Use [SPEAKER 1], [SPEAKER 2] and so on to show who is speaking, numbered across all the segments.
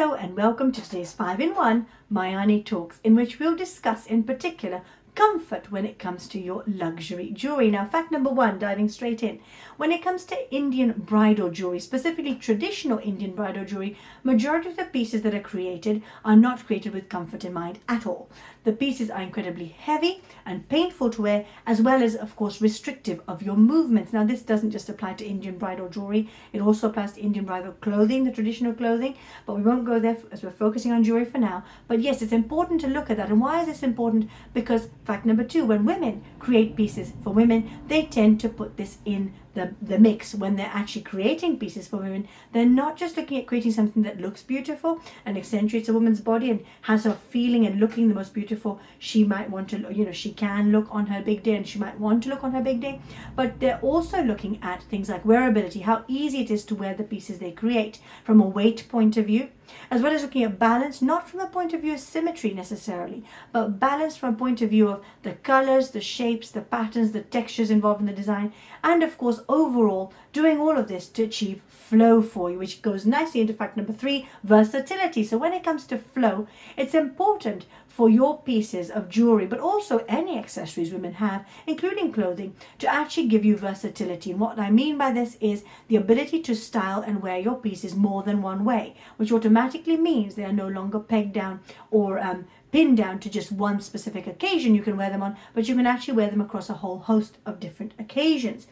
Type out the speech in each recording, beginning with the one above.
[SPEAKER 1] Hello and welcome to today's 5-in-1 Mayaani Talks, in which we'll discuss in particular comfort when it comes to your luxury jewelry. Now, fact number 1, diving straight in. When it comes to Indian bridal jewelry, specifically traditional Indian bridal jewelry, majority of the pieces that are created are not created with comfort in mind at all. The pieces are incredibly heavy and painful to wear, as well as, of course, restrictive of your movements. Now, this doesn't just apply to Indian bridal jewelry. It also applies to Indian bridal clothing, the traditional clothing, but we won't go there as we're focusing on jewelry for now. But yes, it's important to look at that. And why is this important? Because fact number 2, when women create pieces for women, they tend to put this in the mix. When they're actually creating pieces for women, they're not just looking at creating something that looks beautiful and accentuates a woman's body and has her feeling and looking the most beautiful she might want to, she can look on her big day and she might want to look on her big day, but they're also looking at things like wearability, how easy it is to wear the pieces they create from a weight point of view, as well as looking at balance, not from a point of view of symmetry necessarily, but balance from a point of view of the colors, the shapes, the patterns, the textures involved in the design, and of course overall doing all of this to achieve flow for you, which goes nicely into fact number 3, versatility. So when it comes to flow, it's important for your pieces of jewelry, but also any accessories women have, including clothing, to actually give you versatility. And what I mean by this is the ability to style and wear your pieces more than one way, which automatically means they are no longer pegged down or pinned down to just one specific occasion you can wear them on, but you can actually wear them across a whole host of different occasions.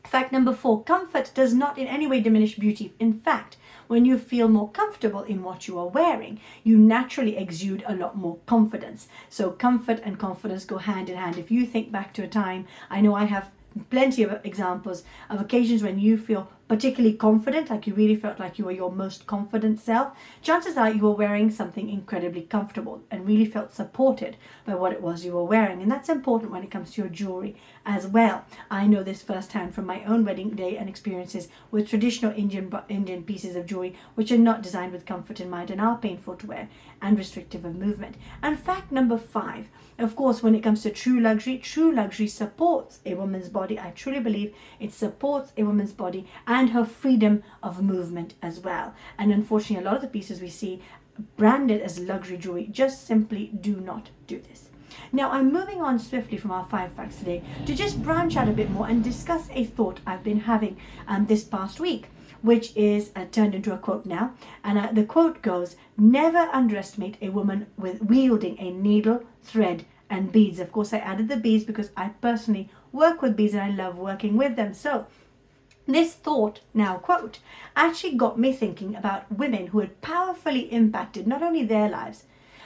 [SPEAKER 1] Fact number 4, comfort does not in any way diminish beauty. In fact, when you feel more comfortable in what you are wearing, you naturally exude a lot more confidence. So comfort and confidence go hand in hand. If you think back to a time, I know I have plenty of examples of occasions when you feel particularly confident, like you really felt like you were your most confident self, chances are you were wearing something incredibly comfortable and really felt supported by what it was you were wearing. And that's important when it comes to your jewelry as well. I know this firsthand from my own wedding day and experiences with traditional Indian pieces of jewelry, which are not designed with comfort in mind and are painful to wear and restrictive of movement. And fact number 5, of course, when it comes to true luxury supports a woman's body. I truly believe it supports a woman's body and her freedom of movement as well. And unfortunately, a lot of the pieces we see branded as luxury jewelry just simply do not do this. Now, I'm moving on swiftly from our 5 facts today to just branch out a bit more and discuss a thought I've been having this past week, which is turned into a quote now. And the quote goes, "Never underestimate a woman with wielding a needle, thread, and beads." Of course, I added the beads because I personally work with beads and I love working with them. So this thought, now quote, actually got me thinking about women who had powerfully impacted not only their lives,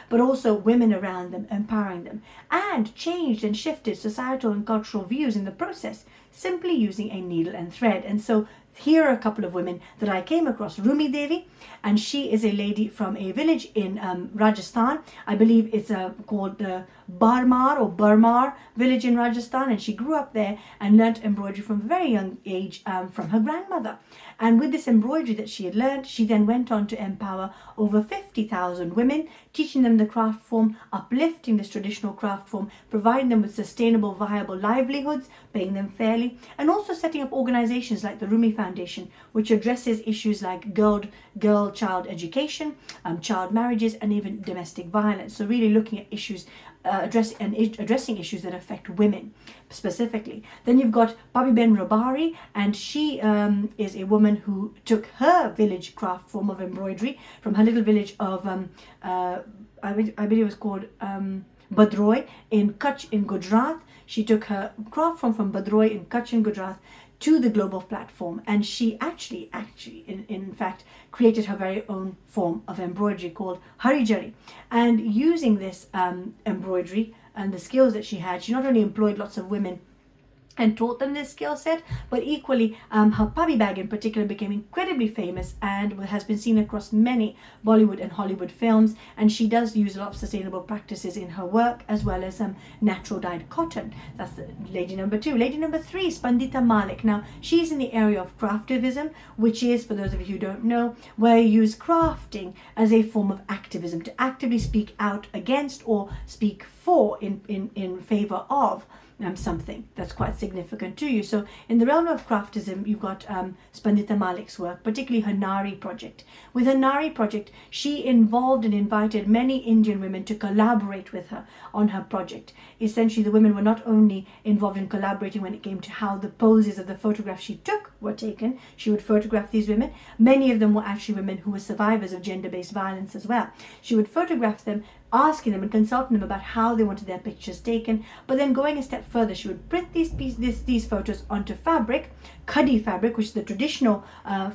[SPEAKER 1] but also women around them, empowering them, and changed and shifted societal and cultural views in the process, simply using a needle and thread. And so here are a couple of women that I came across. Ruma Devi, and she is a lady from a village in Rajasthan. I believe it's called the Barmar village in Rajasthan, and she grew up there and learnt embroidery from a very young age from her grandmother. And with this embroidery that she had learnt, she then went on to empower over 50,000 women, teaching them the craft form, uplifting this traditional craft form, providing them with sustainable, viable livelihoods, paying them fairly, and also setting up organizations like the Rumi Foundation, which addresses issues like girl-child education, child marriages, and even domestic violence. So really looking at issues, addressing issues that affect women specifically. Then you've got Pabiben Rabari, and she is a woman who took her village craft form of embroidery from her little village of I believe it was called Badroi in Kutch in Gujarat. She took her craft form from Badroi in Kutch in Gujarat to the global platform, and she actually in fact created her very own form of embroidery called Hari Jari. And using this embroidery and the skills that she had, she not only employed lots of women and taught them this skill set, but equally her Pabi bag in particular became incredibly famous and has been seen across many Bollywood and Hollywood films. And she does use a lot of sustainable practices in her work, as well as natural dyed cotton. That's lady number 2. Lady number 3, Spandita Malik. Now, she's in the area of craftivism, which is, for those of you who don't know, where you use crafting as a form of activism, to actively speak out against or speak for in favor of something that's quite significant to you. So in the realm of craftism, you've got Spandita Malik's work, particularly her Nari project. With her Nari project, she involved and invited many Indian women to collaborate with her on her project. Essentially, the women were not only involved in collaborating when it came to how the poses of the photographs she took were taken. She would photograph these women. Many of them were actually women who were survivors of gender-based violence as well. She would photograph them, asking them and consulting them about how they wanted their pictures taken, but then going a step further, she would print these photos onto fabric, khadi fabric, which is the traditional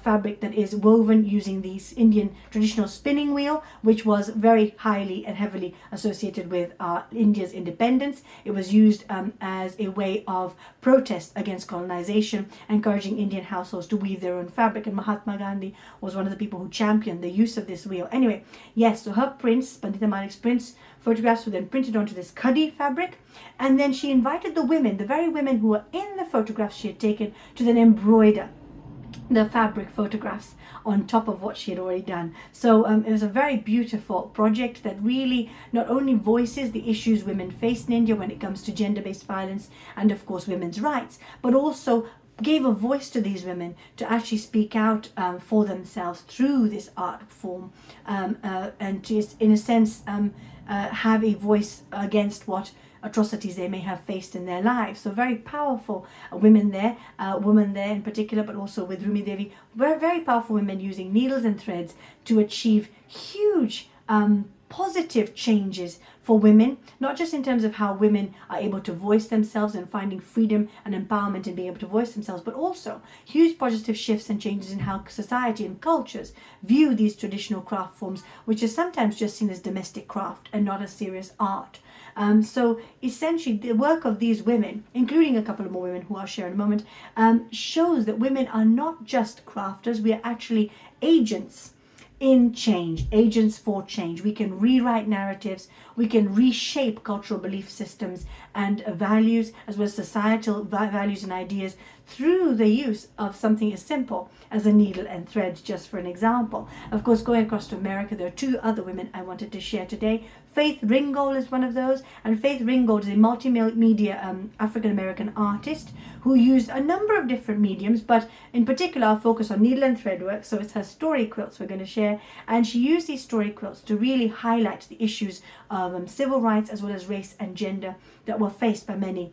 [SPEAKER 1] fabric that is woven using these Indian traditional spinning wheel, which was very highly and heavily associated with India's independence. It was used as a way of protest against colonization, encouraging Indian households to weave their own fabric, and Mahatma Gandhi was one of the people who championed the use of this wheel. Anyway, yes, so her prints, Spandita Malik's prints, photographs were then printed onto this khadi fabric, and then she invited the women, the very women who were in the photographs she had taken, to then embroider the fabric photographs on top of what she had already done. So it was a very beautiful project that really not only voices the issues women face in India when it comes to gender-based violence and of course women's rights, but also gave a voice to these women to actually speak out for themselves through this art form, and to, in a sense, have a voice against what atrocities they may have faced in their lives. So very powerful women there, women there in particular, but also with Ruma Devi, very, very powerful women using needles and threads to achieve huge positive changes for women, not just in terms of how women are able to voice themselves and finding freedom and empowerment in being able to voice themselves, but also huge positive shifts and changes in how society and cultures view these traditional craft forms, which is sometimes just seen as domestic craft and not as serious art. So essentially the work of these women, including a couple of more women who I'll share in a moment, shows that women are not just crafters, we are actually agents in change, agents for change. We can rewrite narratives, we can reshape cultural belief systems and values, as well as societal values and ideas, through the use of something as simple as a needle and thread, just for an example. Of course, going across to America, there are two other women I wanted to share today. Faith Ringgold is one of those, and Faith Ringgold is a multimedia African-American artist who used a number of different mediums, but in particular I'll focus on needle and thread work, so it's her story quilts we're going to share, and she used these story quilts to really highlight the issues of civil rights as well as race and gender that were faced by many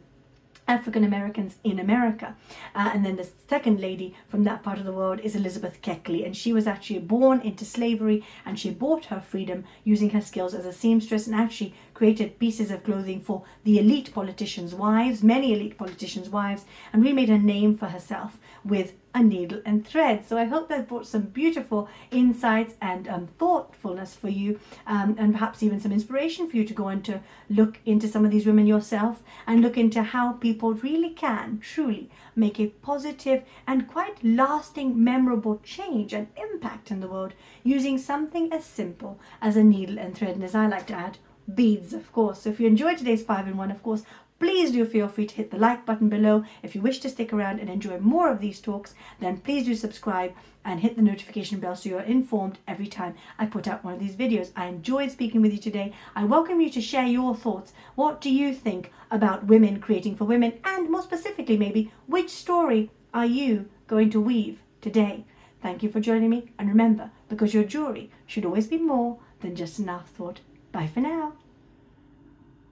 [SPEAKER 1] African Americans in America. And then the second lady from that part of the world is Elizabeth Keckley, and she was actually born into slavery, and she bought her freedom using her skills as a seamstress, and actually created pieces of clothing for the elite politicians' wives, many elite politicians' wives, and remade a name for herself with a needle and thread. So I hope that brought some beautiful insights and thoughtfulness for you, and perhaps even some inspiration for you to go on to look into some of these women yourself and look into how people really can truly make a positive and quite lasting, memorable change and impact in the world using something as simple as a needle and thread, and as I like to add, beads, of course. So if you enjoyed today's 5-in-1, of course, please do feel free to hit the like button below. If you wish to stick around and enjoy more of these talks, then please do subscribe and hit the notification bell so you are informed every time I put out one of these videos. I enjoyed speaking with you today. I welcome you to share your thoughts. What do you think about women creating for women? And more specifically, maybe, which story are you going to weave today? Thank you for joining me. And remember, because your jewelry should always be more than just an afterthought. Bye for now.